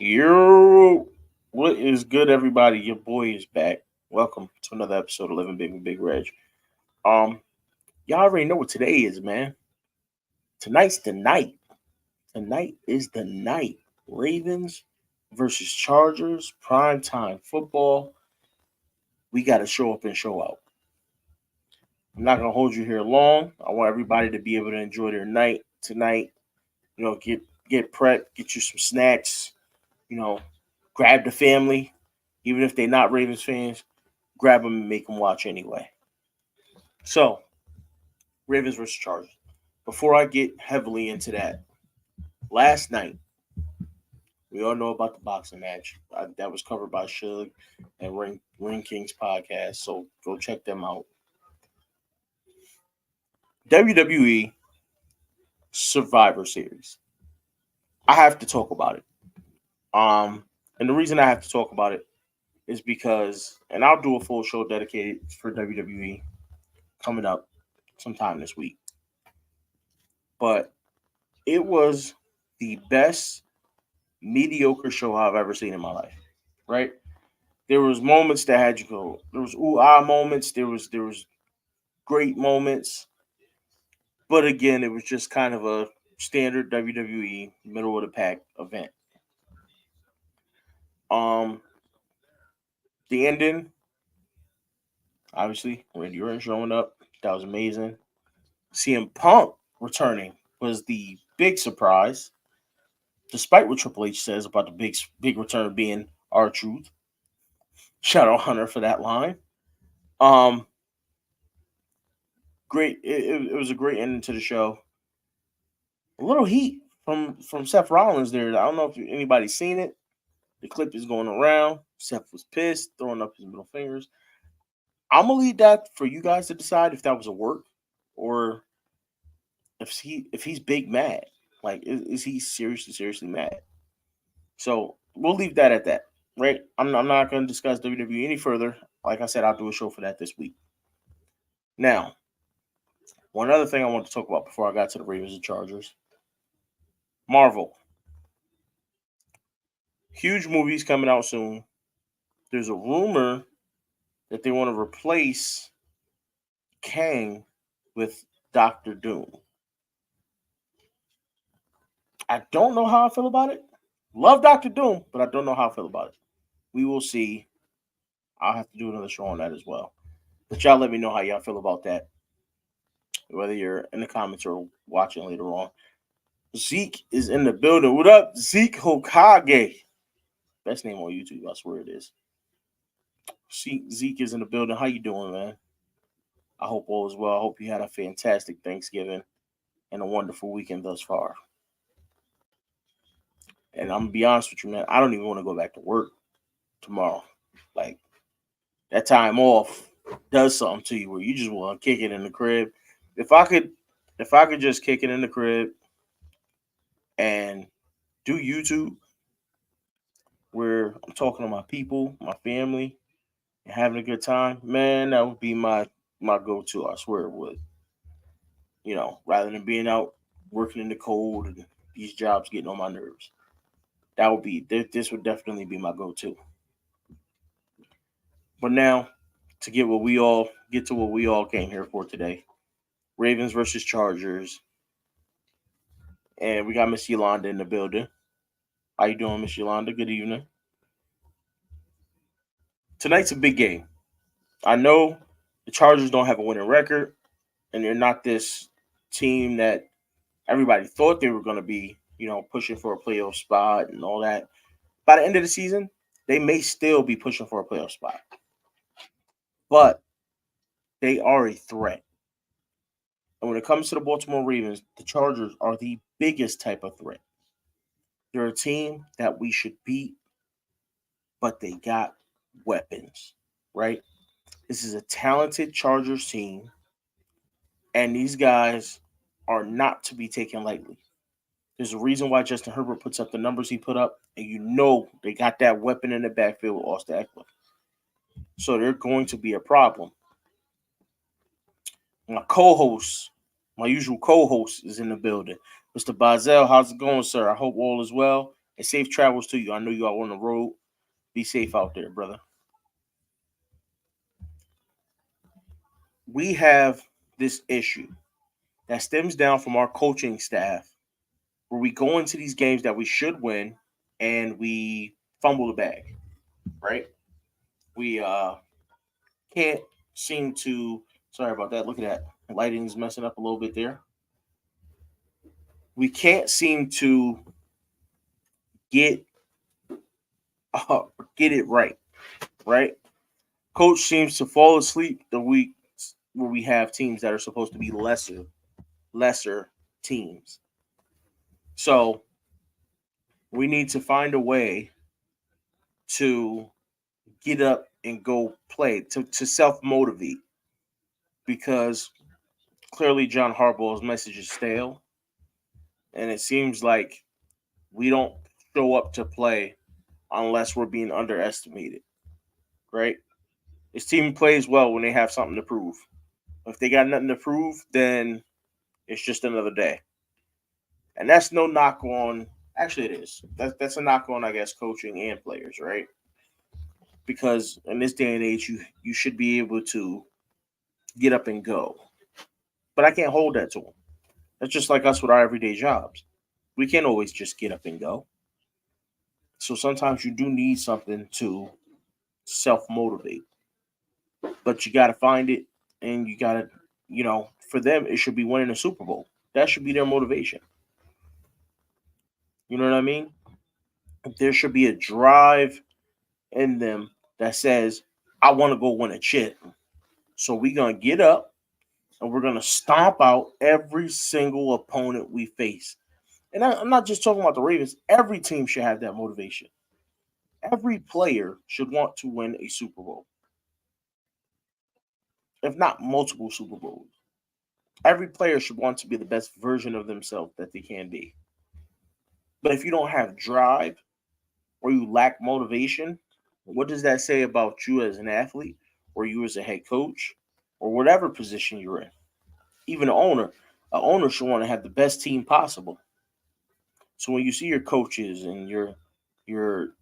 Yo, what is good, everybody? Your boy is back. Welcome to another episode of Living Big with Big Reg. Um, y'all already know what today is, man. Tonight's the night. Tonight is the night. Ravens versus Chargers, prime time football. We got to show up and show out. I'm not gonna hold you here long. I want everybody to be able to enjoy their night tonight. Get prepped, get you some snacks. You know, grab the family, even if they're not Ravens fans. Grab them and make them watch anyway. So, Ravens versus Chargers. Before I get heavily into that, last night, we all know about the boxing match. That was covered by Suge and Ring Kings podcast, so go check them out. WWE Survivor Series. I have to talk about it. And the reason I have to talk about it is because, and I'll do a full show dedicated for WWE coming up sometime this week. But it was the best mediocre show I've ever seen in my life. Right? There was moments that had you go. There was ooh ah moments. There was great moments. But again, it was just kind of a standard WWE middle of the pack event. Um, the ending, obviously, Randy Orton showing up, that was amazing. CM Punk returning was the big surprise, despite what Triple H says about the big return being R-Truth. Shout out Hunter for that line. Um, Great. It was a great ending to the show. A little heat from Seth Rollins there. I don't know if anybody's seen it. The clip is going around. Seth was pissed, throwing up his middle fingers. I'm gonna leave that for you guys to decide if that was a work or if he's big mad. Like, is he seriously mad? So we'll leave that at that, right? I'm not going to discuss WWE any further. Like I said, I'll do a show for that this week. Now, one other thing I want to talk about before I got to the Ravens and Chargers. Marvel. Huge movies coming out soon. There's a rumor that they want to replace Kang with Doctor Doom. I don't know how I feel about it. Love Doctor Doom, but I don't know how I feel about it. We will see. I'll have to do another show on that as well. But y'all let me know how y'all feel about that. Whether you're in the comments or watching later on. Zeke is in the building. What up, Zeke Hokage? Best name on YouTube, I swear it is. Zeke is in the building. How you doing, man? I hope all is well. I hope you had a fantastic Thanksgiving and a wonderful weekend thus far. And I'm gonna be honest with you, man. I don't even want to go back to work tomorrow. Like, that time off does something to you where you just want to kick it in the crib. If I could just kick it in the crib and do YouTube where I'm talking to my people, my family, and having a good time, man, that would be my go-to. I swear it would. Rather than being out working in the cold and these jobs getting on my nerves. That would be this would definitely be my go-to. But now, to get to what we all came here for today. Ravens versus Chargers. And we got Miss Yolanda in the building. How you doing, Miss Yolanda? Good evening. Tonight's a big game. I know the Chargers don't have a winning record, and they're not this team that everybody thought they were going to be, pushing for a playoff spot and all that. By the end of the season, they may still be pushing for a playoff spot. But they are a threat. And when it comes to the Baltimore Ravens, the Chargers are the biggest type of threat. They're a team that we should beat, but they got weapons, right? This is a talented Chargers team, and these guys are not to be taken lightly. There's a reason why Justin Herbert puts up the numbers he put up, and they got that weapon in the backfield with Austin Eckler. So they're going to be a problem. My usual co-host is in the building. Mr. Bazel, how's it going, sir? I hope all is well. And safe travels to you. I know you are on the road. Be safe out there, brother. We have this issue that stems down from our coaching staff where we go into these games that we should win and we fumble the bag, right? We can't seem to. Sorry about that. Look at that. The lighting's messing up a little bit there. We can't seem to get get it right, right? Coach seems to fall asleep the weeks where we have teams that are supposed to be lesser teams. So we need to find a way to get up and go play, to self motivate, because clearly John Harbaugh's message is stale, and it seems like we don't show up to play unless we're being underestimated, right? His team plays well when they have something to prove. If they got nothing to prove, then it's just another day. And that's no knock on. Actually, it is. That's a knock on, I guess, coaching and players, right? Because in this day and age, you should be able to get up and go. But I can't hold that to them. That's just like us with our everyday jobs. We can't always just get up and go. So sometimes you do need something to self motivate. But you got to find it, and you got to, for them, it should be winning a Super Bowl. That should be their motivation. You know what I mean? There should be a drive in them that says, I want to go win a chip. So we're going to get up and we're going to stomp out every single opponent we face. And I'm not just talking about the Ravens. Every team should have that motivation. Every player should want to win a Super Bowl, if not multiple Super Bowls. Every player should want to be the best version of themselves that they can be. But if you don't have drive or you lack motivation, what does that say about you as an athlete or you as a head coach or whatever position you're in? Even an owner should want to have the best team possible. So when you see your coaches and your your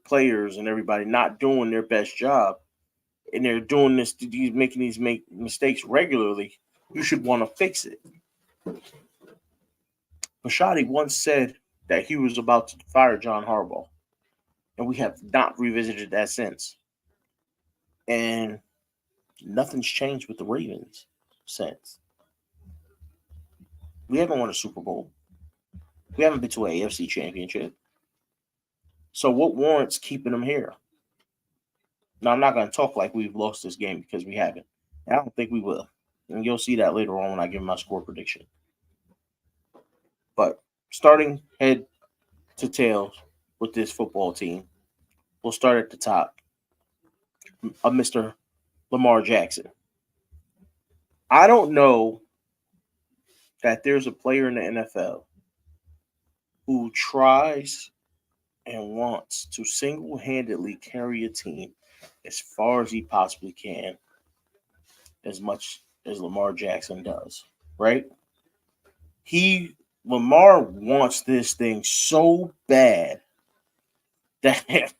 players and everybody not doing their best job, and they're doing making these mistakes regularly, you should want to fix it. Bisciotti once said that he was about to fire John Harbaugh, and we have not revisited that since. And nothing's changed with the Ravens since. We haven't won a Super Bowl. We haven't been to an AFC championship. So what warrants keeping them here? Now, I'm not going to talk like we've lost this game because we haven't. And I don't think we will. And you'll see that later on when I give my score prediction. But starting head to tail with this football team, we'll start at the top of Mr. Lamar Jackson. I don't know that there's a player in the NFL who tries and wants to single-handedly carry a team as far as he possibly can, as much as Lamar Jackson does, right? Lamar wants this thing so bad that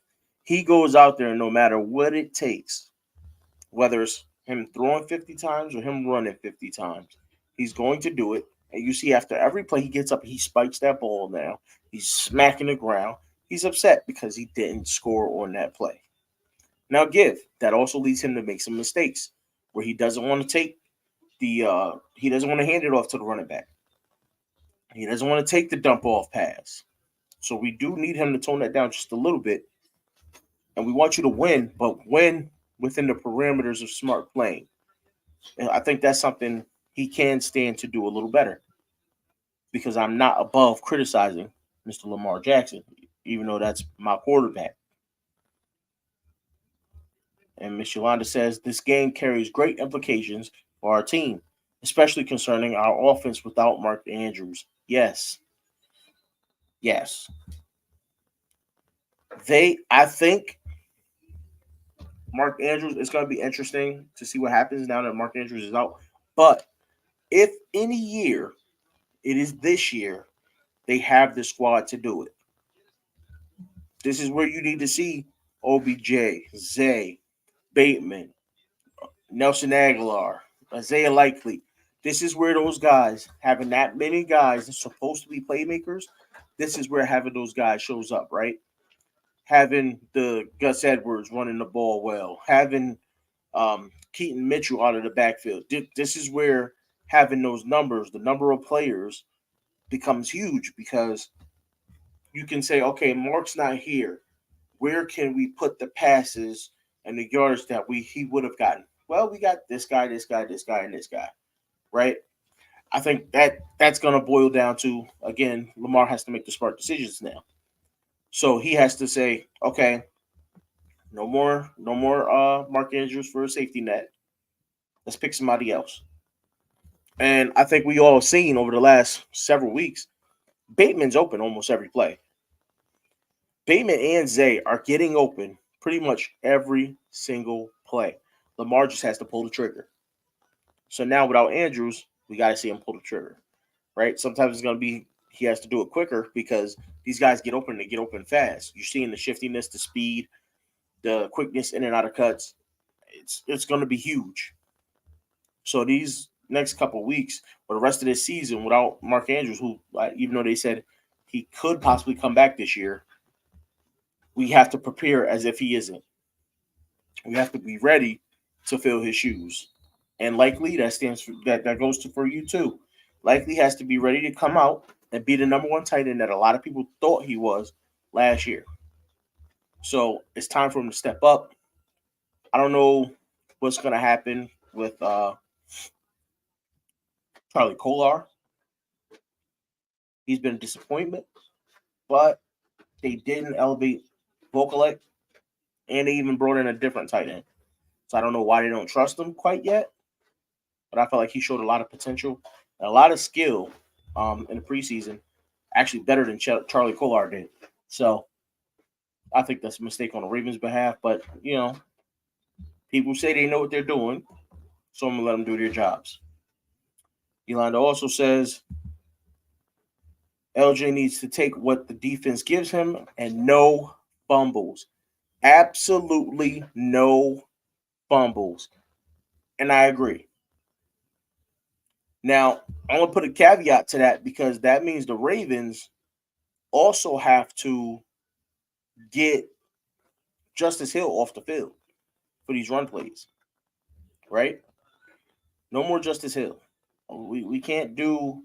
he goes out there and no matter what it takes, whether it's him throwing 50 times or him running 50 times, he's going to do it. And you see after every play, he gets up, he spikes that ball now. He's smacking the ground. He's upset because he didn't score on that play. Now, that also leads him to make some mistakes where he doesn't want to take he doesn't want to hand it off to the running back. He doesn't want to take the dump off pass. So we do need him to tone that down just a little bit. And we want you to win, but win within the parameters of smart playing. And I think that's something he can stand to do a little better, because I'm not above criticizing Mr. Lamar Jackson, even though that's my quarterback. And Ms. Yolanda says, this game carries great implications for our team, especially concerning our offense without Mark Andrews. Yes. I think Mark Andrews, it's going to be interesting to see what happens now that Mark Andrews is out. But if any year, it is this year They have the squad to do it. This is where you need to see OBJ, Zay, Bateman, Nelson Aguilar, Isaiah Likely. This is where those guys, having that many guys that's supposed to be playmakers, this is where having those guys shows up, right? Having the Gus Edwards running the ball well, having Keaton Mitchell out of the backfield. This is where having those numbers, the number of players, becomes huge because you can say, okay, Mark's not here. Where can we put the passes and the yards that he would have gotten? Well, we got this guy, this guy, this guy, and this guy, right? I think that's going to boil down to, again, Lamar has to make the smart decisions now. So he has to say, okay, no more Mark Andrews for a safety net. Let's pick somebody else. And I think we all seen over the last several weeks, Bateman's open almost every play. Bateman and Zay are getting open pretty much every single play. Lamar just has to pull the trigger. So now without Andrews, we got to see him pull the trigger, right? Sometimes it's going to be he has to do it quicker because these guys get open and they get open fast. You're seeing the shiftiness, the speed, the quickness in and out of cuts. It's going to be huge. So these next couple of weeks or the rest of this season without Mark Andrews, who even though they said he could possibly come back this year, we have to prepare as if he isn't. We have to be ready to fill his shoes. And Likely, that stands for that goes to for you too. Likely has to be ready to come out and be the number one tight end that a lot of people thought he was last year. So it's time for him to step up. I don't know what's going to happen with Charlie Kolar. He's been a disappointment, but they didn't elevate Vokalek, and they even brought in a different tight end. So I don't know why they don't trust him quite yet, but I felt like he showed a lot of potential and a lot of skill in the preseason, actually better than Charlie Kolar did. So I think that's a mistake on the Ravens' behalf, but, people say they know what they're doing, so I'm going to let them do their jobs. Yolanda also says LJ needs to take what the defense gives him and no fumbles. Absolutely no fumbles. And I agree. Now, I'm going to put a caveat to that because that means the Ravens also have to get Justice Hill off the field for these run plays, right? No more Justice Hill. We can't do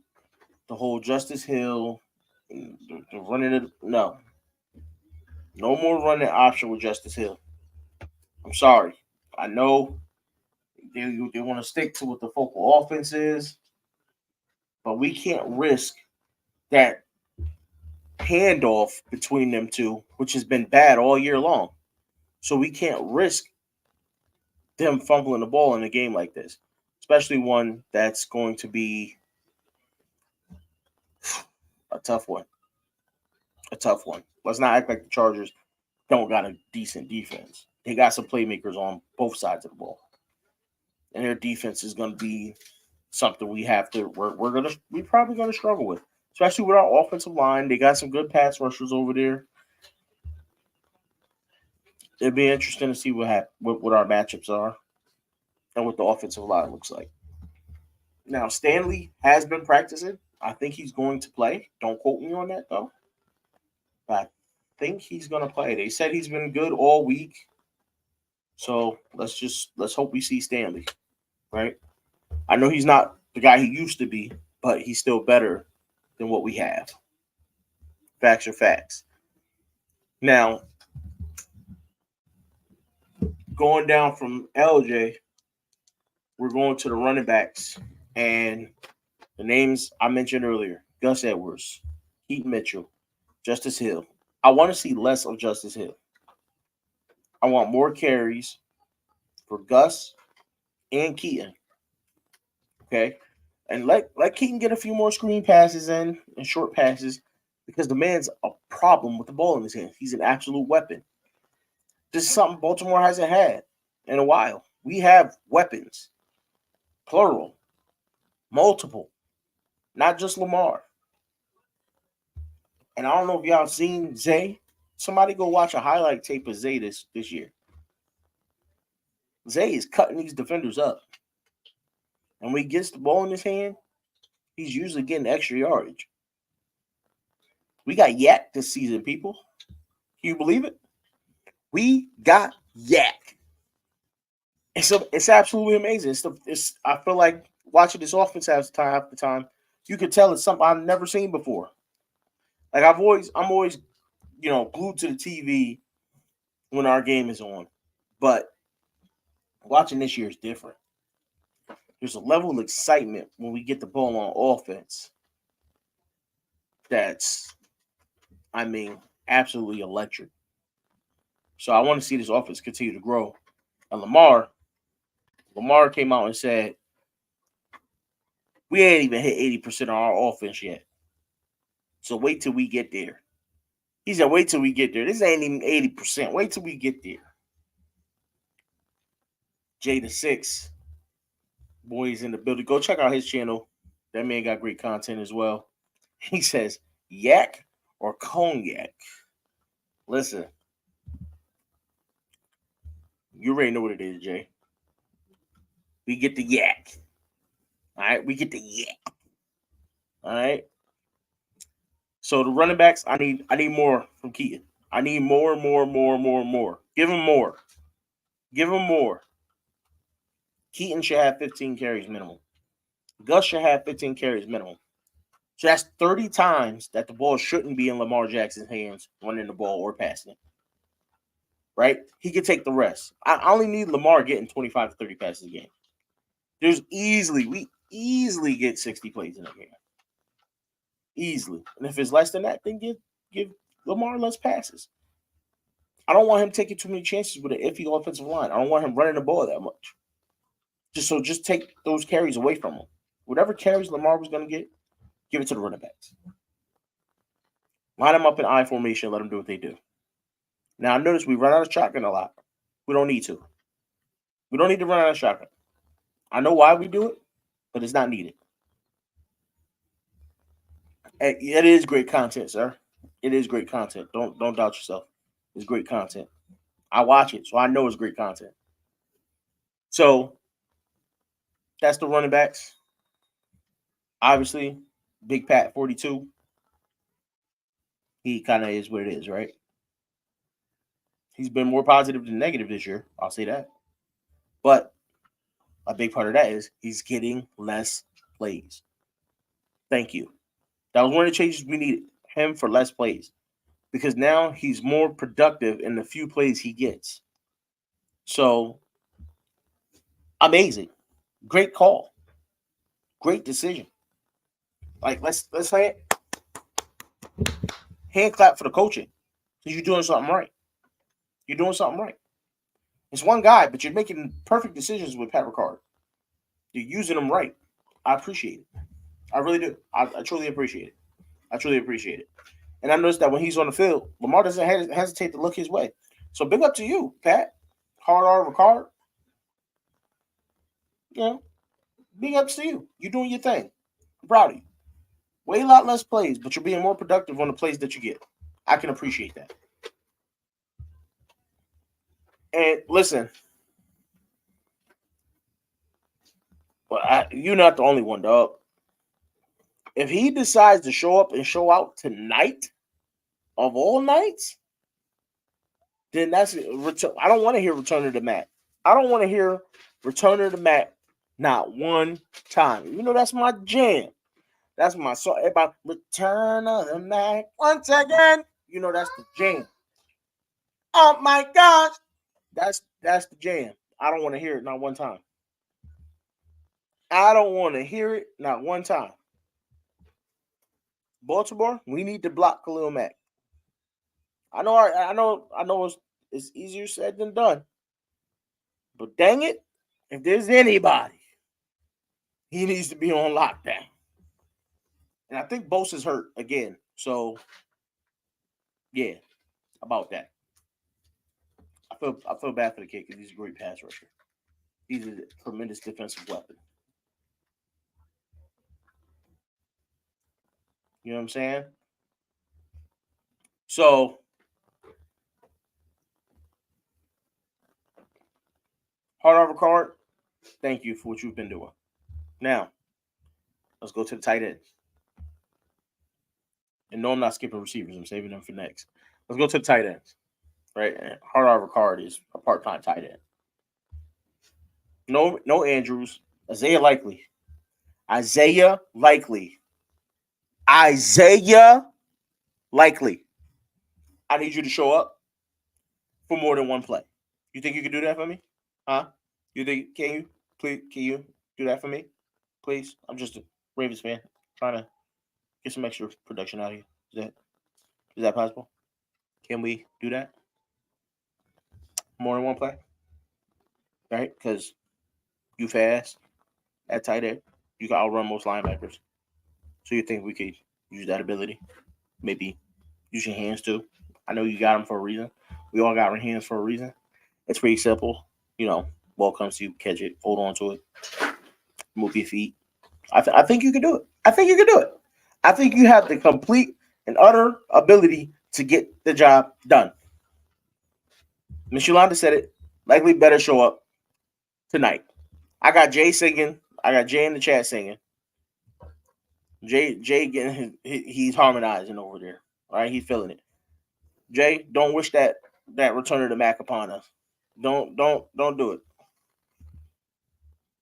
the whole Justice Hill, the running it. No more running option with Justice Hill. I'm sorry. I know they want to stick to what the focal offense is, but we can't risk that handoff between them two, which has been bad all year long. So we can't risk them fumbling the ball in a game like this, especially one that's going to be a tough one. Let's not act like the Chargers don't got a decent defense. They got some playmakers on both sides of the ball, and their defense is going to be something we have to. We're probably going to struggle with, especially with our offensive line. They got some good pass rushers over there. It'd be interesting to see what our matchups are and what the offensive line looks like. Now, Stanley has been practicing. I think he's going to play. Don't quote me on that, though. But I think he's going to play. They said he's been good all week. So let's hope we see Stanley, right? I know he's not the guy he used to be, but he's still better than what we have. Facts are facts. Now, going down from LJ, we're going to the running backs. And the names I mentioned earlier, Gus Edwards, Keaton Mitchell, Justice Hill. I want to see less of Justice Hill. I want more carries for Gus and Keaton. Okay? And let Keaton get a few more screen passes and short passes because the man's a problem with the ball in his hand. He's an absolute weapon. This is something Baltimore hasn't had in a while. We have weapons, plural, multiple, not just Lamar. And I don't know if y'all seen Zay. Somebody go watch a highlight tape of Zay this year. Zay is cutting these defenders up. And when he gets the ball in his hand, he's usually getting extra yardage. We got Yak this season, people. Can you believe it? We got Yak. It's absolutely amazing. I feel like watching this offense half the time, you could tell it's something I've never seen before. Like I'm always, glued to the TV when our game is on. But watching this year is different. There's a level of excitement when we get the ball on offense that's, absolutely electric. So I want to see this offense continue to grow. And Lamar came out and said, we ain't even hit 80% of our offense yet. So wait till we get there. He said, wait till we get there. This ain't even 80%. Wait till we get there. J6, boys in the building. Go check out his channel. That man got great content as well. He says, yak or cognac? Listen, you already know what it is, Jay. We get the yak. All right, we get the yak. All right. So the running backs, I need more from Keaton. I need more. Give him more. Give him more. Keaton should have 15 carries minimum. Gus should have 15 carries minimum. So that's 30 times that the ball shouldn't be in Lamar Jackson's hands running the ball or passing it. Right? He could take the rest. I only need Lamar getting 25 to 30 passes a game. We easily get 60 plays in a game. Easily. And if it's less than that, then give Lamar less passes. I don't want him taking too many chances with an iffy offensive line. I don't want him running the ball that much. Just take those carries away from him. Whatever carries Lamar was going to get, give it to the running backs. Line them up in I formation, let them do what they do. Now, I notice we run out of shotgun a lot. We don't need to. We don't need to run out of shotgun. I know why we do it, but it's not needed. It is great content, sir. It is great content. Don't doubt yourself. It's great content. I watch it, so I know it's great content. So that's the running backs. Obviously, Big Pat 42. He kind of is what it is, right? He's been more positive than negative this year. I'll say that. But a big part of that is he's getting less plays. Thank you. That was one of the changes we needed. Him for less plays. Because now he's more productive in the few plays he gets. So, amazing. Great call. Great decision. Like, let's say it. Hand clap for the coaching. Because you're doing something right. You're doing something right. It's one guy, but you're making perfect decisions with Pat Ricard. You're using them right. I appreciate it. I really do. I truly appreciate it. I truly appreciate it. And I noticed that when he's on the field, Lamar doesn't hesitate to look his way. So big up to you, Pat. Hard R Ricard. You know, big ups to you. You're doing your thing. I'm proud of you. Way a lot less plays, but you're being more productive on the plays that you get. I can appreciate that. And listen, you're not the only one, dog. If he decides to show up and show out tonight, of all nights, then that's return. I don't want to hear Return of the Mac. I don't want to hear Return of the Mac not one time. You know, that's my jam. That's my song about Return of the Mac once again. You know, that's the jam. Oh my gosh. That's the jam. I don't want to hear it not one time. I don't want to hear it not one time. Baltimore, we need to block Khalil Mack. I know it's easier said than done. But dang it, if there's anybody, he needs to be on lockdown. And I think Bosa's hurt again. So yeah, about that. I feel bad for the kid because he's a great pass rusher. He's a tremendous defensive weapon. You know what I'm saying? So, hard over card, thank you for what you've been doing. Now, let's go to the tight ends. And no, I'm not skipping receivers. I'm saving them for next. Let's go to the tight ends. Right? Hard over card is a part-time tight end. No Andrews. Isaiah Likely. Isaiah Likely. I need you to show up for more than one play. You think you can do that for me? Huh? You think can you do that for me? Please? I'm just a Ravens fan trying to get some extra production out of you. Is that possible? Can we do that? More than one play? Right? Because you fast at tight end. You can outrun most linebackers. So you think we could use that ability? Maybe use your hands too. I know you got them for a reason. We all got our hands for a reason. It's pretty simple. Ball comes to you, catch it, hold on to it, move your feet. I think you can do it. I think you have the complete and utter ability to get the job done. Miss Yolanda said it. Likely better show up tonight. I got Jay singing. I got Jay in the chat singing. Jay getting he's harmonizing over there. All right, he's feeling it. Jay, don't wish that return of the Mac upon us. Don't do it.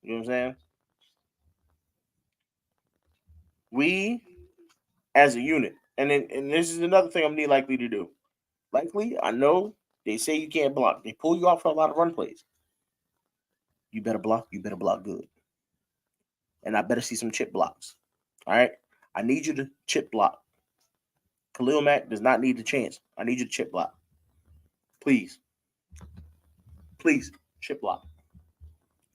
You know what I'm saying? We as a unit, and this is another thing I'm likely to do. Likely, I know they say you can't block. They pull you off for a lot of run plays. You better block. You better block good. And I better see some chip blocks. All right? I need you to chip block. Khalil Mack does not need the chance. I need you to chip block. Please. Please, chip block.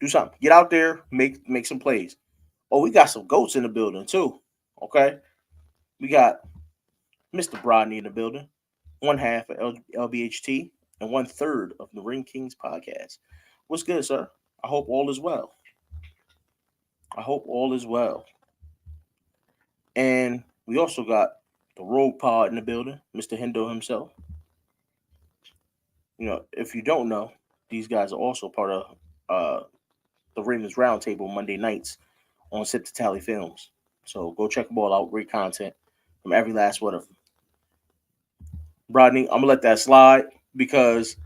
Do something. Get out there. Make some plays. Oh, we got some goats in the building, too. Okay? We got Mr. Brodney in the building. One half of LBHT and 1/3 of the Ring Kings podcast. What's good, sir? I hope all is well. And we also got the Rogue Pod in the building, Mr. Hendo himself. If you don't know, these guys are also part of the Ravens Roundtable Monday nights on Sip to Tally Films. So go check them all out. Great content from every last one of them. Brodney, I'm going to let that slide because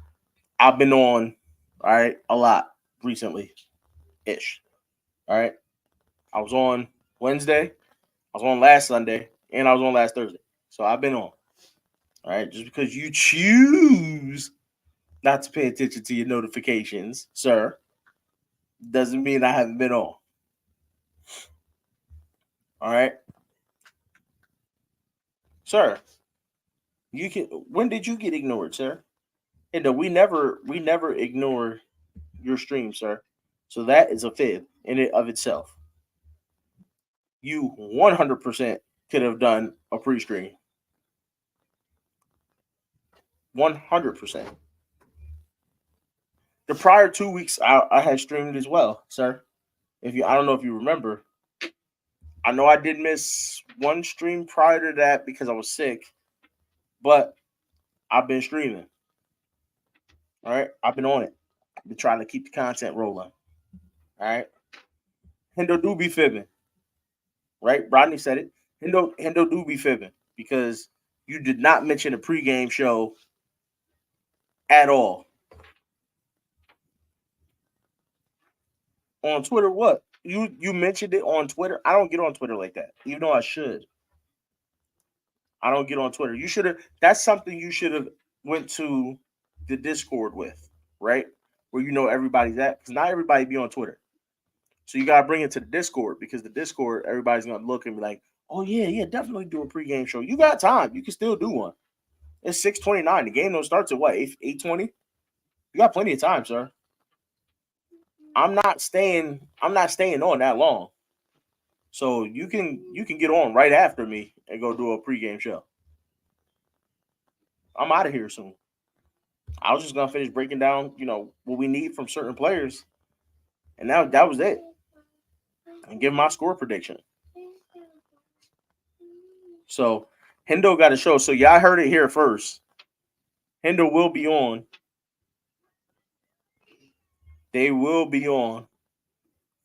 I've been on, all right, a lot recently-ish. All right? I was on Wednesday, I was on last Sunday, and I was on last Thursday. So I've been on. All right? Just because you choose not to pay attention to your notifications, sir, doesn't mean I haven't been on. All right? Sir, when did you get ignored, sir? And we never ignore your stream, sir. So that is a fib in it of itself. You 100% could have done a pre-stream. 100%. The prior 2 weeks, I had streamed as well, sir. I don't know if you remember. I know I did miss one stream prior to that because I was sick, but I've been streaming. All right, I've been on it. I've been trying to keep the content rolling. All right, Hendo do be fibbing. Right, Rodney said it. Hendo do be fibbing because you did not mention a pregame show at all. On Twitter, what? You mentioned it on Twitter? I don't get on Twitter like that, even though I should. I don't get on Twitter. You should have. That's something you should have went to the Discord with, right? Where everybody's at, because not everybody be on Twitter. So you gotta bring it to the Discord because the Discord, everybody's gonna look and be like, "Oh yeah, definitely do a pregame show." You got time. You can still do one. It's 6:29. The game don't start till what 8:20. You got plenty of time, sir. I'm not staying on that long. So you can get on right after me and go do a pregame show. I'm out of here soon. I was just gonna finish breaking down, what we need from certain players, and now that was it. And give my score prediction. So Hendo got a show, so y'all heard it here first. Hendo will be on. They will be on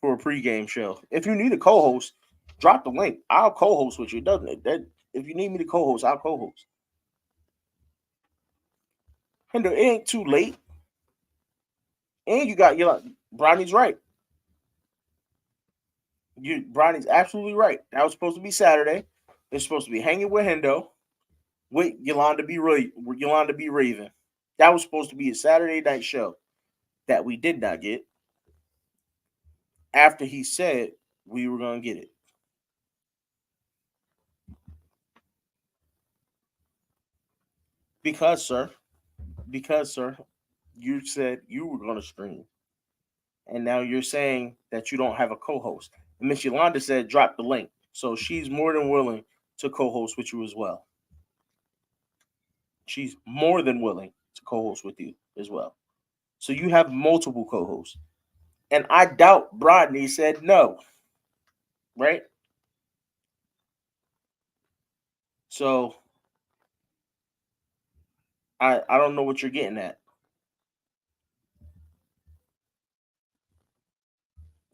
for a pregame show. If you need a co-host, drop the link. I'll co-host with you. Doesn't it? That if you need me to co-host, I'll co-host. Hendo, it ain't too late. And you got Bronny's right. Bronny's absolutely right. That was supposed to be Saturday. They're supposed to be hanging with Hendo, with Yolanda B. Raven. That was supposed to be a Saturday night show that we did not get. After he said we were going to get it. Because, sir, you said you were going to stream. And now you're saying that you don't have a co-host. And Miss Yolanda said drop the link. So she's more than willing to co-host with you as well. She's more than willing to co-host with you as well. So you have multiple co-hosts. And I doubt Brodney said no. Right? So I don't know what you're getting at.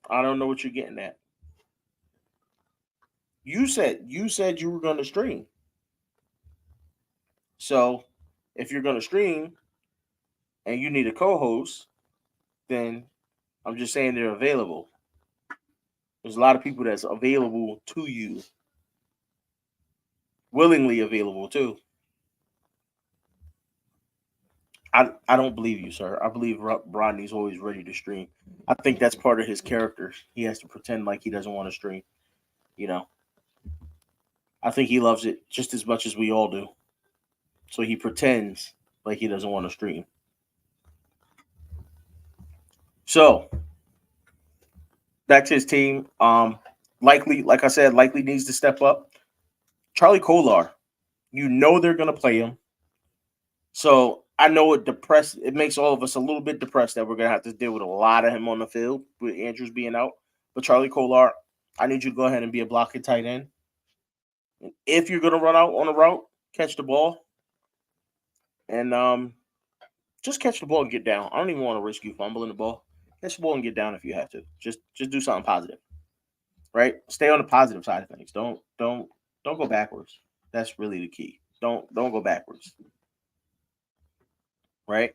I don't know what you're getting at. You said you were going to stream. So if you're going to stream and you need a co-host, then I'm just saying they're available. There's a lot of people that's available to you, willingly available too. I don't believe you, sir. I believe Rodney's always ready to stream. I think that's part of his character. He has to pretend like he doesn't want to stream. You know, I think he loves it just as much as we all do. So he pretends like he doesn't want to stream. So back to his team. Likely, like I said, likely needs to step up. Charlie Kolar, you know they're gonna play him. So I know it makes all of us a little bit depressed that we're gonna have to deal with a lot of him on the field with Andrews being out. But Charlie Kolar, I need you to go ahead and be a blocking tight end. If you're gonna run out on a route, catch the ball. And just catch the ball and get down. I don't even want to risk you fumbling the ball. Catch the ball and get down if you have to. Just do something positive. Right? Stay on the positive side of things. Don't go backwards. That's really the key. Don't go backwards. Right?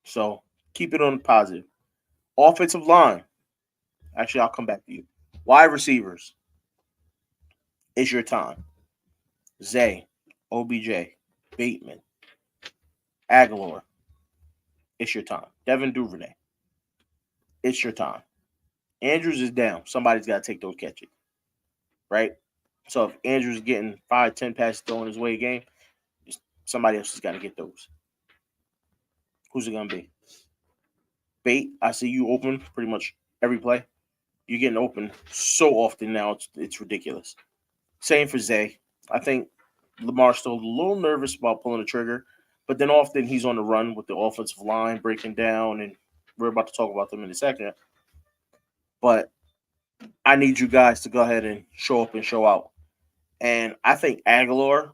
So keep it on the positive. Offensive line. Actually, I'll come back to you. Wide receivers. It's your time. Zay, OBJ, Bateman, Aguilar. It's your time. Devin Duvernay. It's your time. Andrews is down. Somebody's got to take those catches. Right? So if Andrews is getting 5-10 passes thrown his way a game, somebody else has got to get those. Who's it going to be? Bate, I see you open pretty much every play. You're getting open so often now, it's ridiculous. Same for Zay. I think Lamar's still a little nervous about pulling the trigger, but then often he's on the run with the offensive line breaking down, and we're about to talk about them in a second. But I need you guys to go ahead and show up and show out. And I think Aguilar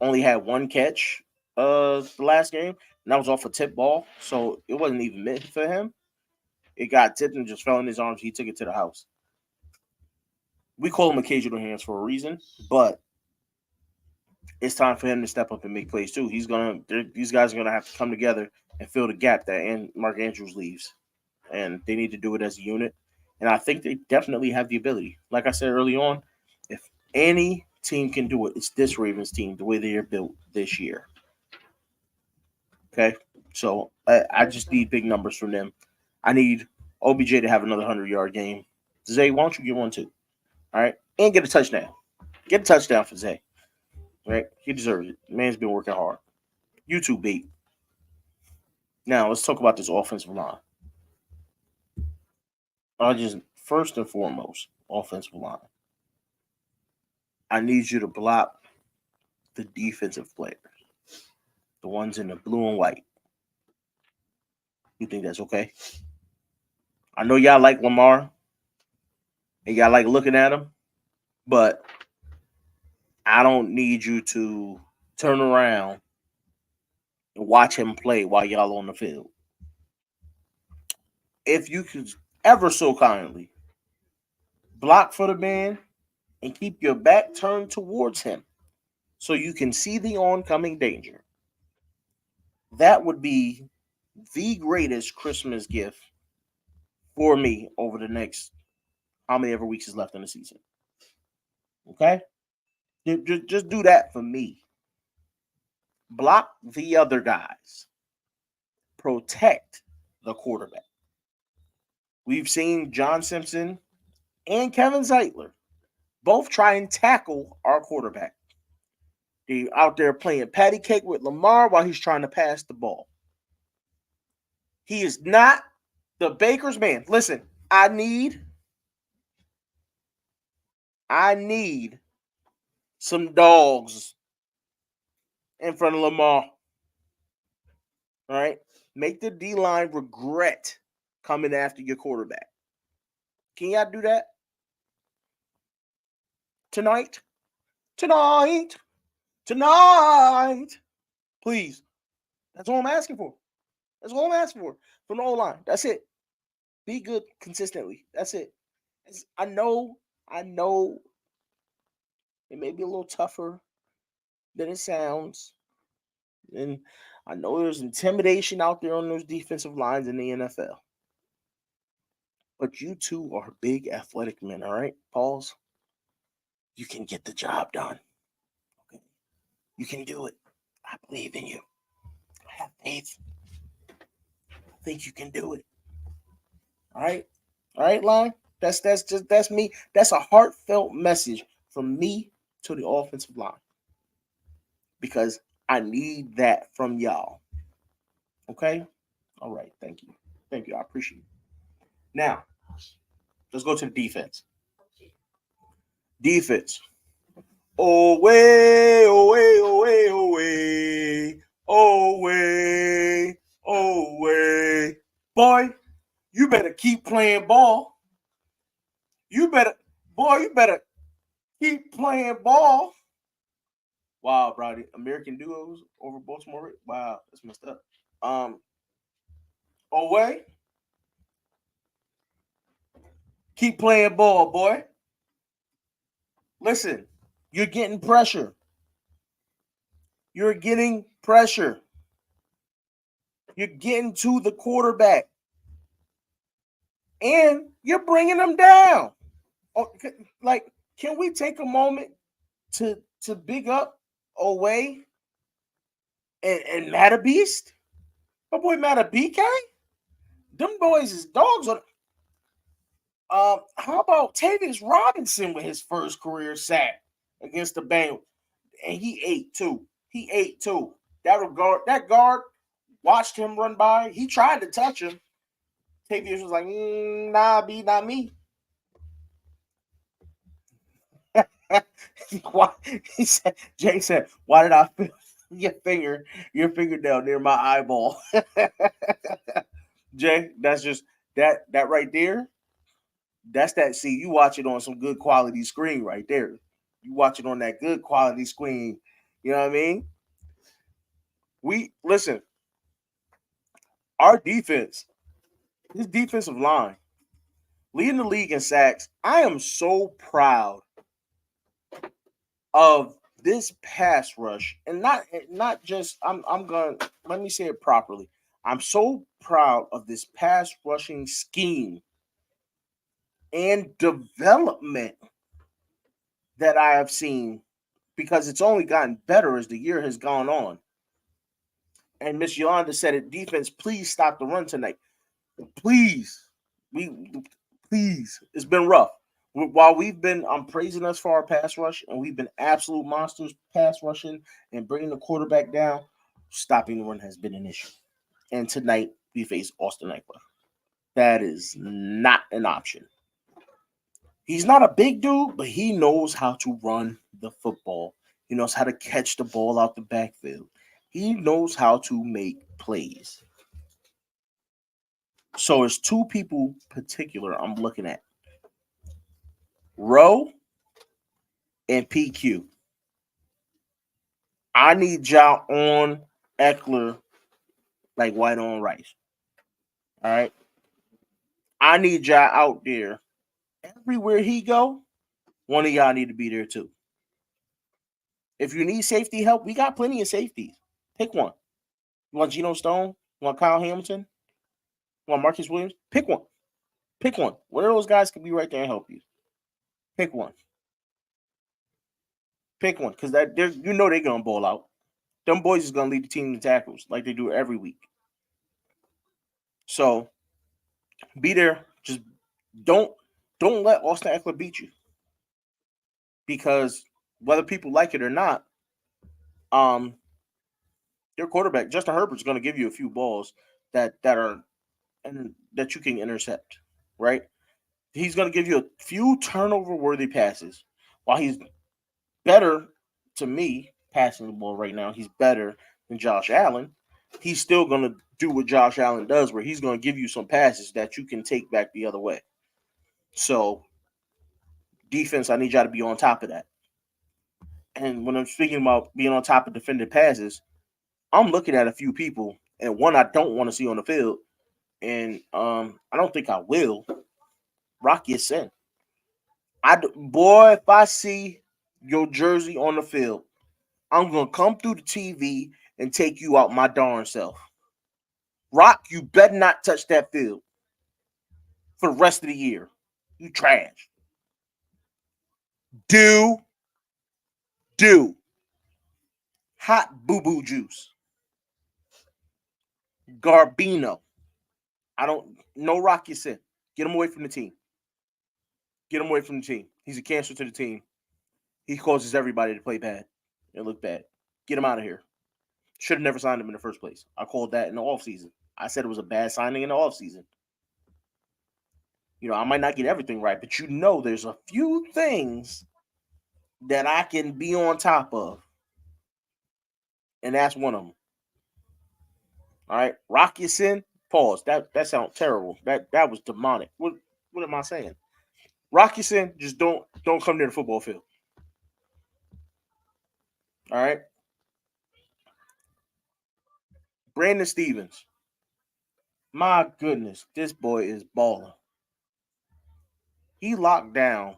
only had one catch the last game, and that was off a tip ball, so it wasn't even meant for him. It got tipped and just fell in his arms. He took it to the house. We call him occasional hands for a reason, but it's time for him to step up and make plays too. These guys are gonna have to come together and fill the gap that Mark Andrews leaves, and they need to do it as a unit. And I think they definitely have the ability. Like I said early on, if any team can do it, it's this Ravens team. The way they are built this year. Okay, so I just need big numbers from them. I need OBJ to have another 100-yard game. Zay, why don't you get one too? All right, and get a touchdown. Get a touchdown for Zay. Right? He deserves it. The man's been working hard. You too, Bate. Now, let's talk about this offensive line. Just first and foremost, offensive line. I need you to block the defensive players, the ones in the blue and white. You think that's okay? I know y'all like Lamar, and y'all like looking at him, but I don't need you to turn around and watch him play while y'all on the field. If you could ever so kindly block for the man and keep your back turned towards him so you can see the oncoming danger. That would be the greatest Christmas gift for me over the next how many ever weeks is left in the season. Okay? Just do that for me. Block the other guys. Protect the quarterback. We've seen John Simpson and Kevin Zeitler both try and tackle our quarterback. They're out there playing patty cake with Lamar while he's trying to pass the ball. He is not the Baker's man. Listen, I need some dogs in front of Lamar. All right? Make the D-line regret coming after your quarterback. Can y'all do that? Tonight? Please. That's all I'm asking for. That's all I'm asking for. From the O-line. That's it. Be good consistently. That's it. I know it may be a little tougher than it sounds. And I know there's intimidation out there on those defensive lines in the NFL. But you two are big athletic men, all right? Pauls. You can get the job done. Okay? You can do it. I believe in you. I have faith. I think you can do it. All right? All right, line? That's me. That's a heartfelt message from me to the offensive line. Because I need that from y'all. Okay? All right. Thank you. Thank you. I appreciate it. Now, let's go to the defense. Defense. Away, away, away, away, away, away. Boy, you better keep playing ball. You better keep playing ball. Wow, Brody. American duos over Baltimore. Wow, that's messed up. Away. Keep playing ball, boy. Listen, you're getting pressure. You're getting pressure. You're getting to the quarterback. And you're bringing them down. Like, can we take a moment to big up Away and Mattabeast? My boy Mattabike? Them boys is dogs on. How about Tavius Robinson with his first career sack against the Bengals? And he ate too. That guard watched him run by. He tried to touch him. Tavius was like, nah, B, not me. He said, Jay said, why did I feel your fingernail near my eyeball? Jay, that's just that right there. That's that. See, you watch it on some good quality screen right there. You watch it on that good quality screen. You know what I mean? We listen. Our defense, this defensive line, leading the league in sacks. I am so proud of this pass rush, and not just. I'm gonna let me say it properly. I'm so proud of this pass rushing scheme and development that I have seen, because it's only gotten better as the year has gone on. And Miss Yolanda said it, defense, please stop the run tonight. Please. Please. It's been rough. While I'm praising us for our pass rush, and we've been absolute monsters pass rushing and bringing the quarterback down, stopping the run has been an issue. And tonight, we face Austin Eckler. That is not an option. He's not a big dude, but he knows how to run the football. He knows how to catch the ball out the backfield. He knows how to make plays. So there's two people particular I'm looking at. Rowe and PQ. I need y'all on Eckler like white on rice. All right. I need y'all out there. Everywhere he go, one of y'all need to be there too. If you need safety help, we got plenty of safeties. Pick one. You want Geno Stone? You want Kyle Hamilton? You want Marcus Williams? Pick one. Pick one. One of those guys can be right there and help you. Pick one. Pick one. Because they're gonna ball out. Them boys is gonna lead the team in tackles like they do every week. So be there. Just don't let Austin Eckler beat you. Because whether people like it or not, your quarterback, Justin Herbert's gonna give you a few balls that you can intercept, right? He's going to give you a few turnover-worthy passes. While he's better, to me, passing the ball right now, he's better than Josh Allen. He's still going to do what Josh Allen does, where he's going to give you some passes that you can take back the other way. So, defense, I need y'all to be on top of that. And when I'm speaking about being on top of defended passes, I'm looking at a few people, and one I don't want to see on the field, and I don't think I will. Rocky Sin. If I see your jersey on the field, I'm gonna come through the TV and take you out my darn self. Rock, you better not touch that field for the rest of the year. You trash. Do hot boo-boo juice. Garbino. I don't know Rocky Sin. Get him away from the team. Get him away from the team. He's a cancer to the team. He causes everybody to play bad and look bad. Get him out of here. Should have never signed him in the first place. I called that in the offseason. I said it was a bad signing in the offseason. I might not get everything right, but there's a few things that I can be on top of. And that's one of them. All right. Rocky Sin, pause. That sounds terrible. That was demonic. What am I saying? Rocky Sin, just don't come near the football field. All right. Brandon Stevens. My goodness, this boy is balling. He locked down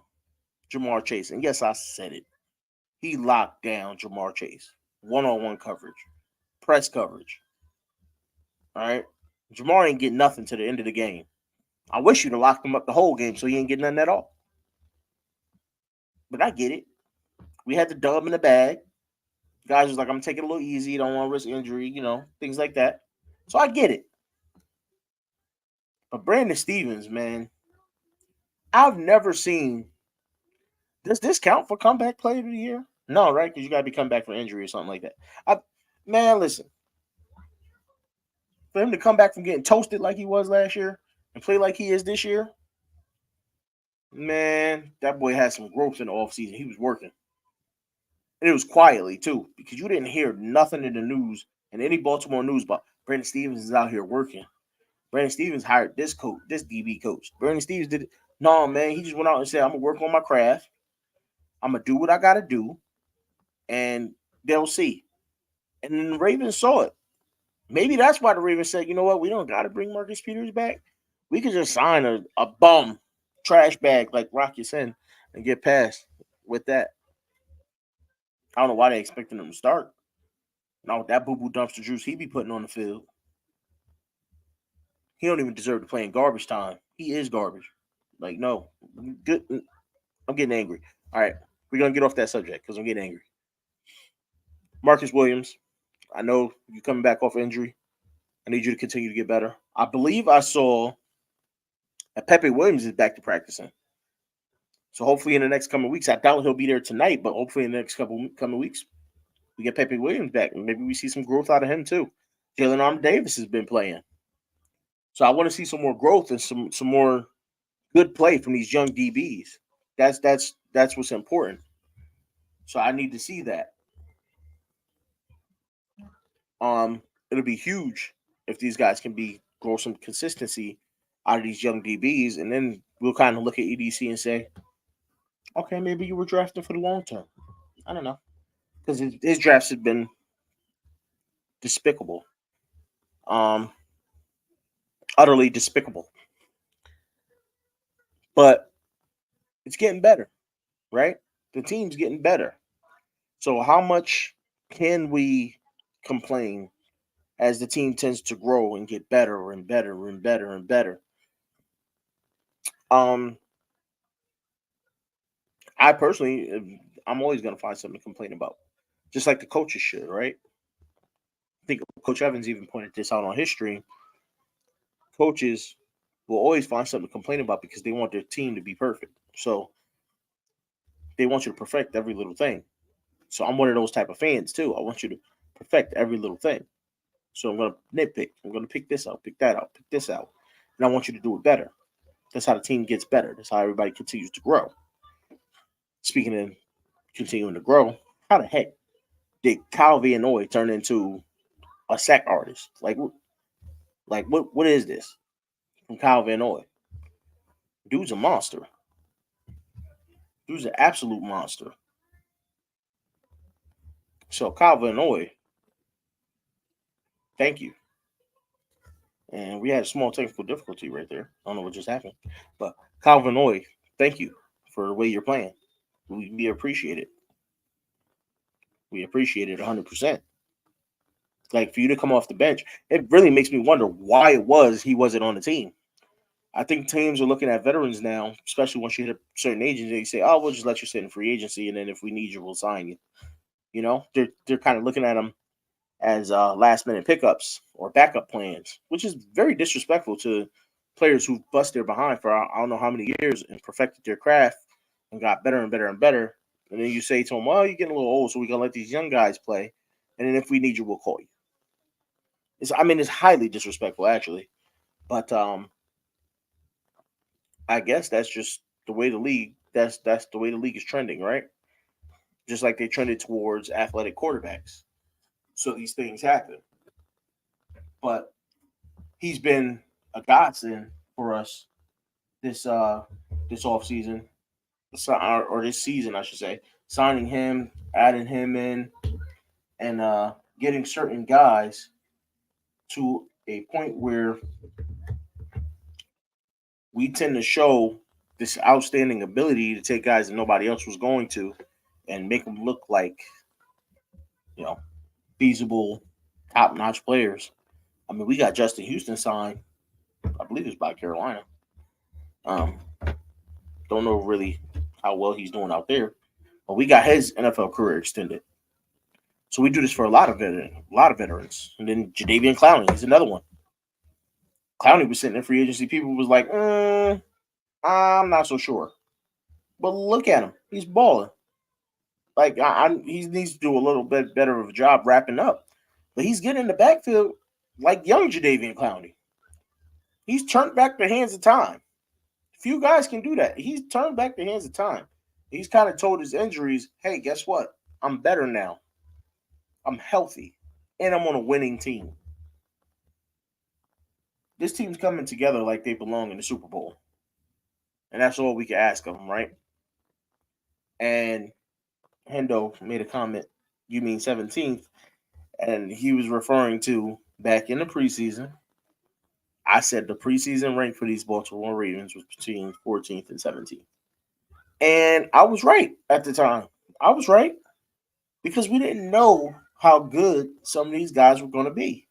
Jamar Chase. And yes, I said it. He locked down Jamar Chase. One-on-one coverage. Press coverage. All right. Jamar ain't getting nothing to the end of the game. I wish you'd have locked him up the whole game so he ain't getting nothing at all. But I get it. We had the dub in the bag. Guys was like, I'm taking it a little easy. Don't want to risk injury, things like that. So I get it. But Brandon Stevens, man, I've never seen. Does this count for comeback player of the year? No, right? Because you got to be come back for injury or something like that. Man, listen. For him to come back from getting toasted like he was last year and play like he is this year, man, that boy had some growth in the offseason. He was working. And it was quietly, too, because you didn't hear nothing in the news and any Baltimore news about Brandon Stevens is out here working. Brandon Stevens hired this coach, this DB coach. Brandon Stevens did it. No, man, he just went out and said, I'm going to work on my craft. I'm going to do what I got to do, and they'll see. And then the Ravens saw it. Maybe that's why the Ravens said, you know what, we don't got to bring Marcus Peters back. We could just sign a bum trash bag like Rocky Sin and get past with that. I don't know why they expecting him to start. No, that boo-boo dumpster juice he be putting on the field. He don't even deserve to play in garbage time. He is garbage. Like, no. Good. I'm getting angry. All right. We're going to get off that subject because I'm getting angry. Marcus Williams. I know you're coming back off injury. I need you to continue to get better. I believe I saw that Pepe Williams is back to practicing. So hopefully in the next coming weeks, I doubt he'll be there tonight, but hopefully in the next couple coming weeks, we get Pepe Williams back. And maybe we see some growth out of him too. Jalen Arm Davis has been playing. So I want to see some more growth and some more good play from these young DBs. That's what's important. So I need to see that. It'll be huge if these guys can grow some consistency out of these young DBs, and then we'll kind of look at EDC and say, okay, maybe you were drafted for the long term. I don't know. because his drafts have been despicable, um, utterly despicable. But it's getting better, right? The team's getting better. So how much can we complain as the team tends to grow and get better and better and better and better? Um, I personally, I'm always going to find something to complain about, just like the coaches should, right? I think Coach Evans even pointed this out on his stream. Coaches will always find something to complain about because they want their team to be perfect. So they want you to perfect every little thing. So I'm one of those type of fans too. I want you to perfect every little thing. So I'm going to nitpick. I'm going to pick this out, pick that out, pick this out. And I want you to do it better. That's how the team gets better. That's how everybody continues to grow. Speaking of continuing to grow, how the heck did Kyle Van turn into a sack artist? Like what is this from Kyle Van Dude's a monster. Dude's an absolute monster. So Kyle Van thank you. And we had a small technical difficulty right there. I don't know what just happened. But Kyle Van thank you for the way you're playing. We appreciate it. We appreciate it 100%. Like for you to come off the bench, it really makes me wonder why it was he wasn't on the team. I think teams are looking at veterans now, especially once you hit a certain age, and they say, "Oh, we'll just let you sit in free agency, and then if we need you, we'll sign you." You know, they're kind of looking at them as last minute pickups or backup plans, which is very disrespectful to players who bust their behind for I don't know how many years and perfected their craft and got better and better and better. And then you say to them, "Well, you're getting a little old, so we're gonna let these young guys play, and then if we need you, we'll call you." It's highly disrespectful actually, but I guess that's just the way the league. That's the way the league is trending, right? Just like they trended towards athletic quarterbacks. So these things happen. But he's been a godsend for us this off season, or this season, I should say. Signing him, adding him in, and getting certain guys to a point where we tend to show this outstanding ability to take guys that nobody else was going to and make them look like, you know, feasible, top-notch players. I mean, we got Justin Houston signed. I believe it's by Carolina. Um, don't know really how well he's doing out there, but we got his NFL career extended. So we do this for a lot of veterans. And then Jadeveon Clowney is another one. Clowney was sitting in free agency. People was like, I'm not so sure. But look at him. He's balling. Like he needs to do a little bit better of a job wrapping up. But he's getting in the backfield like young Jadeveon Clowney. He's turned back the hands of time. Few guys can do that. He's turned back the hands of time. He's kind of told his injuries, hey, guess what? I'm better now. I'm healthy. And I'm on a winning team. This team's coming together like they belong in the Super Bowl. And that's all we can ask of them, right? And Hendo made a comment, you mean 17th? And he was referring to back in the preseason. I said the preseason rank for these Baltimore Ravens was between 14th and 17th. And I was right at the time. I was right because we didn't know how good some of these guys were going to be.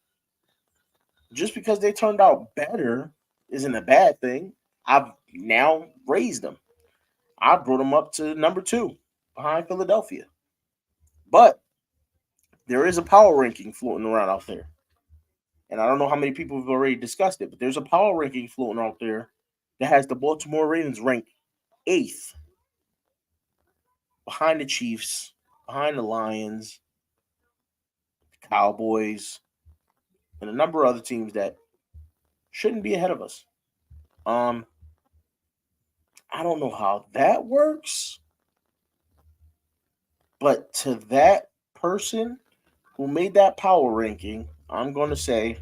Just because they turned out better isn't a bad thing. I've now raised them. I brought them up to number 2 behind Philadelphia. But there is a power ranking floating around out there. And I don't know how many people have already discussed it, but there's a power ranking floating out there that has the Baltimore Ravens ranked 8th behind the Chiefs, behind the Lions, the Cowboys, and a number of other teams that shouldn't be ahead of us. I don't know how that works, but to that person who made that power ranking, I'm going to say,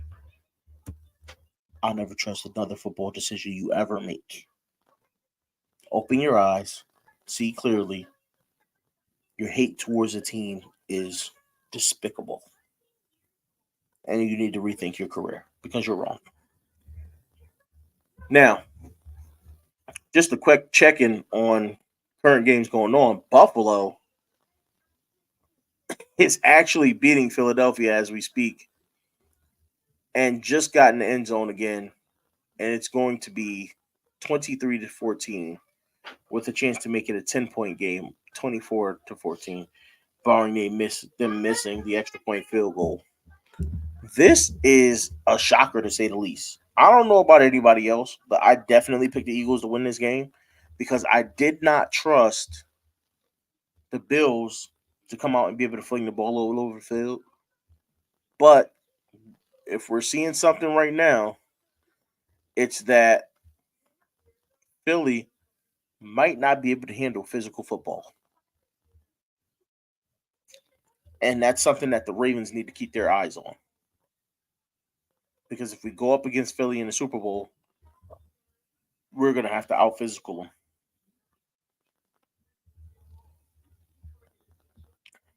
I'll never trust another football decision you ever make. Open your eyes, see clearly, your hate towards the team is despicable. And you need to rethink your career because you're wrong. Now, just a quick check-in on current games going on. Buffalo is actually beating Philadelphia as we speak and just got in the end zone again. And it's going to be 23-14 with a chance to make it a 10-point game, 24-14, barring them missing the extra point field goal. This is a shocker to say the least. I don't know about anybody else, but I definitely picked the Eagles to win this game because I did not trust the Bills to come out and be able to fling the ball all over the field. But if we're seeing something right now, it's that Philly might not be able to handle physical football. And that's something that the Ravens need to keep their eyes on. Because if we go up against Philly in the Super Bowl, we're going to have to out-physical them.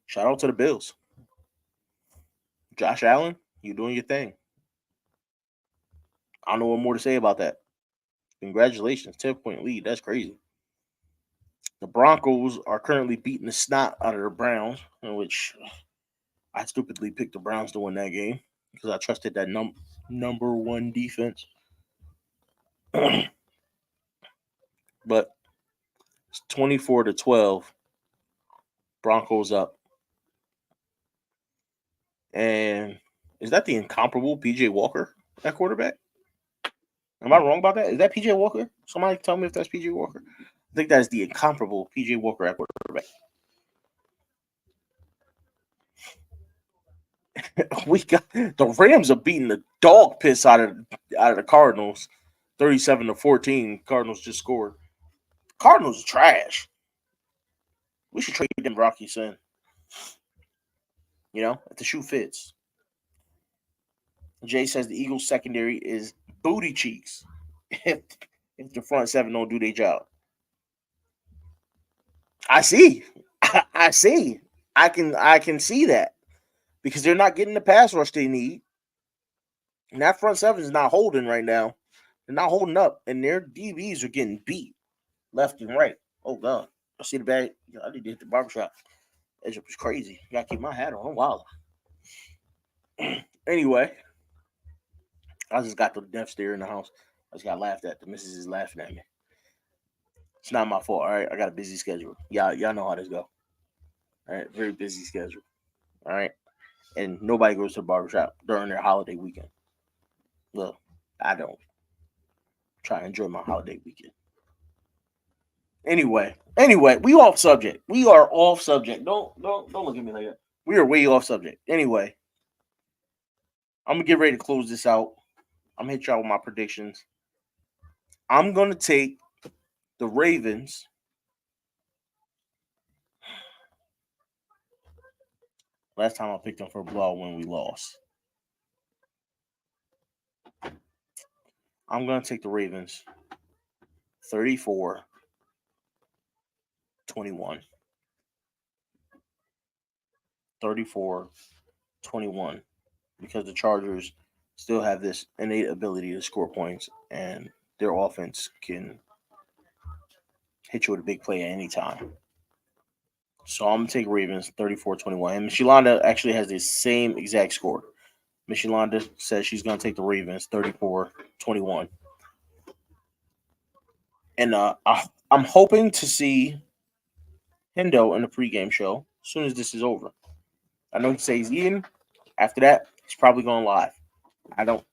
Shout out to the Bills. Josh Allen, you're doing your thing. I don't know what more to say about that. Congratulations, 10-point lead. That's crazy. The Broncos are currently beating the snot out of the Browns, in which I stupidly picked the Browns to win that game because I trusted that number one defense. But it's 24-12. Broncos up. And is that the incomparable PJ Walker at quarterback? Am I wrong about that? Is that PJ Walker? Somebody tell me if that's PJ Walker. I think that is the incomparable PJ Walker at quarterback. We got the Rams are beating the dog piss out of the Cardinals, 37-14. Cardinals just scored. Cardinals are trash. We should trade them Rocky Sin. If the shoe fits. Jay says the Eagles secondary is booty cheeks if the front seven don't do their job. I see. I see. I can see that because they're not getting the pass rush they need. And that front seven is not holding right now. They're not holding up, and their DBs are getting beat left and right. Oh, God. I see the bag. I need to hit the barbershop. That was crazy. I got to keep my hat on. I'm wild. Anyway, I just got the death stare in the house. I just got laughed at. The missus is laughing at me. It's not my fault, all right? I got a busy schedule. Y'all know how this go. All right? Very busy schedule. All right? And nobody goes to the barbershop during their holiday weekend. Well, I don't. Try to enjoy my holiday weekend. Anyway, we off subject. We are off subject. Don't look at me like that. We are way off subject. Anyway, I'm gonna get ready to close this out. I'm gonna hit y'all with my predictions. I'm gonna take the Ravens. Last time I picked them for a blowout when we lost. I'm gonna take the Ravens 34-21. 34-21. Because the Chargers still have this innate ability to score points, and their offense can hit you with a big play at any time. So I'm going to take Ravens 34-21. And Michelanda actually has the same exact score. Michelanda says she's going to take the Ravens 34-21. And I'm hoping to see Hendo in the pregame show as soon as this is over. I know he says he's eating. After that, he's probably going live. I don't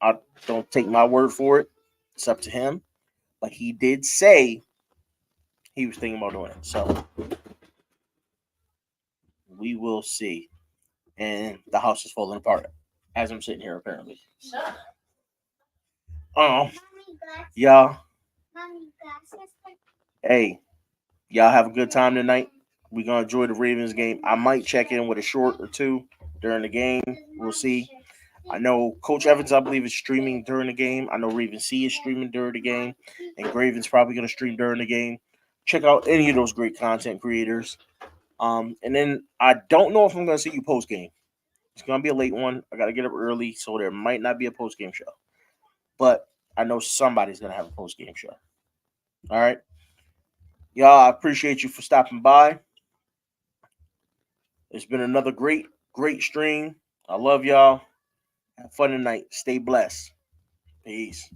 take my word for it. It's up to him. But he did say he was thinking about doing it. So we will see. And the house is falling apart as I'm sitting here, apparently. Y'all. Hey, y'all have a good time tonight. We're going to enjoy the Ravens game. I might check in with a short or two during the game. We'll see. I know Coach Evans, I believe, is streaming during the game. I know Raven C is streaming during the game. And Graven's probably going to stream during the game. Check out any of those great content creators. And then I don't know if I'm gonna see you post game. It's gonna be a late one. I gotta get up early, so there might not be a post game show. But I know somebody's gonna have a post game show. All right, y'all. I appreciate you for stopping by. It's been another great stream. I love y'all. Have fun tonight. Stay blessed. Peace.